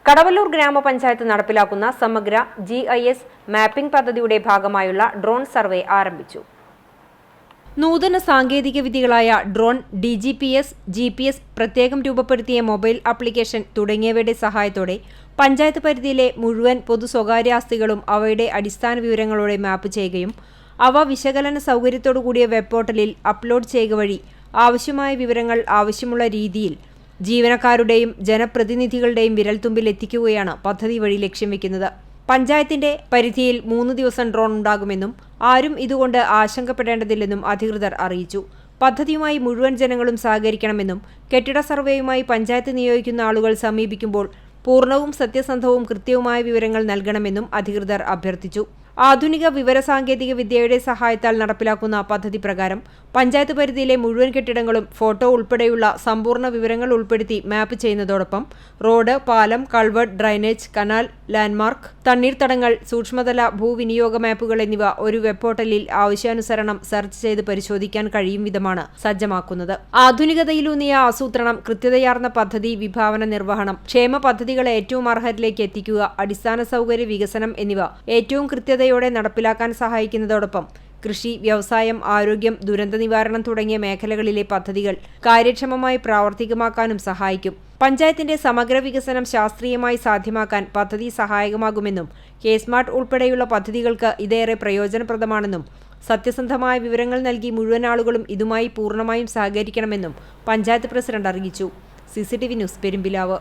കടവല്ലൂർ ഗ്രാമപഞ്ചായത്ത് നടപ്പിലാക്കുന്ന സമഗ്ര GIS മാപ്പിംഗ് പദ്ധതിയുടെ ഭാഗമായുള്ള ഡ്രോൺ സർവേ ആരംഭിച്ചു. നൂതന സാങ്കേതിക വിദ്യകളായ ഡ്രോൺ, DGPS, GPS, പ്രത്യേകം രൂപപ്പെടുത്തിയ മൊബൈൽ ആപ്ലിക്കേഷൻ തുടങ്ങിയവയുടെ സഹായത്തോടെ പഞ്ചായത്ത് പരിധിയിലെ മുഴുവൻ പൊതു-സ്വകാര്യ ആസ്തികളും അവയുടെ അടിസ്ഥാന വിവരങ്ങളോടെ മാപ്പ് ചെയ്യുകയും അവ വിശകലന സൗകര്യത്തോടുകൂടിയ വെബ് പോർട്ടലിൽ അപ്ലോഡ് ചെയ്യുക വഴി ആവശ്യമായ വിവരങ്ങൾ ആവശ്യമുള്ള രീതിയിൽ ജീവനക്കാരുടെയും ജനപ്രതിനിധികളുടെയും വിരൽത്തുമ്പിൽ എത്തിക്കുകയാണ് പദ്ധതി വഴി ലക്ഷ്യം വെക്കുന്നത്. പഞ്ചായത്തിന്റെ പരിധിയിൽ 3 ദിവസം ഡ്രോൺ ഉണ്ടാകുമെന്നും ആരും ഇതുകൊണ്ട് ആശങ്കപ്പെടേണ്ടതില്ലെന്നും അധികൃതർ അറിയിച്ചു. പദ്ധതിയുമായി മുഴുവൻ ജനങ്ങളും സഹകരിക്കണമെന്നും കെട്ടിട സർവേയുമായി പഞ്ചായത്ത് നിയോഗിക്കുന്ന ആളുകൾ സമീപിക്കുമ്പോൾ പൂർണ്ണവും സത്യസന്ധവും കൃത്യവുമായ വിവരങ്ങൾ നൽകണമെന്നും അധികൃതർ അഭ്യർത്ഥിച്ചു. ആധുനിക വിവരസാങ്കേതിക വിദ്യയുടെ സഹായത്താൽ നടപ്പിലാക്കുന്ന പദ്ധതി പ്രകാരം പഞ്ചായത്ത് പരിധിയിലെ മുഴുവൻ കെട്ടിടങ്ങളും ഫോട്ടോ ഉൾപ്പെടെയുള്ള സമ്പൂർണ്ണ വിവരങ്ങൾ ഉൾപ്പെടുത്തി മാപ്പ് ചെയ്യുന്നതോടൊപ്പം റോഡ്, പാലം, കൾവേർട്ട്, ഡ്രൈനേജ്, കനാൽ, ലാൻഡ്മാർക്ക്, തണ്ണീർത്തടങ്ങൾ, സൂക്ഷ്മതല ഭൂവിനിയോഗ മാപ്പുകൾ എന്നിവ ഒരു വെബ് പോർട്ടലിൽ ആവശ്യാനുസരണം സെർച്ച് ചെയ്ത് പരിശോധിക്കാൻ കഴിയും വിധമാണ് സജ്ജമാക്കുന്നത്. ആധുനികതയിലൂന്നിയ ആസൂത്രണം, കൃത്യതയാർന്ന പദ്ധതി വിഭാവന നിർവഹണം, ക്ഷേമ പദ്ധതികളെ ഏറ്റവും അർഹരിലേക്ക് എത്തിക്കുക, അടിസ്ഥാന സൗകര്യ വികസനം എന്നിവ ഏറ്റവും കൃത്യതയോടെ നടപ്പിലാക്കാൻ സഹായിക്കുന്നതോടൊപ്പം കൃഷി, വ്യവസായം, ആരോഗ്യം, ദുരന്ത നിവാരണം തുടങ്ങിയ മേഖലകളിലെ പദ്ധതികൾ കാര്യക്ഷമമായി പ്രാവർത്തികമാക്കാനും സഹായിക്കും. പഞ്ചായത്തിന്റെ സമഗ്ര വികസനം ശാസ്ത്രീയമായി സാധ്യമാക്കാൻ പദ്ധതി സഹായകമാകുമെന്നും K-സ്മാർട്ട് ഉൾപ്പെടെയുള്ള പദ്ധതികൾക്ക് ഇതേറെ പ്രയോജനപ്രദമാണെന്നും സത്യസന്ധമായ വിവരങ്ങൾ നൽകി മുഴുവൻ ആളുകളും ഇതുമായി പൂർണ്ണമായും സഹകരിക്കണമെന്നും പഞ്ചായത്ത് പ്രസിഡന്റ് അറിയിച്ചു. CCTV news, Perumpilavu.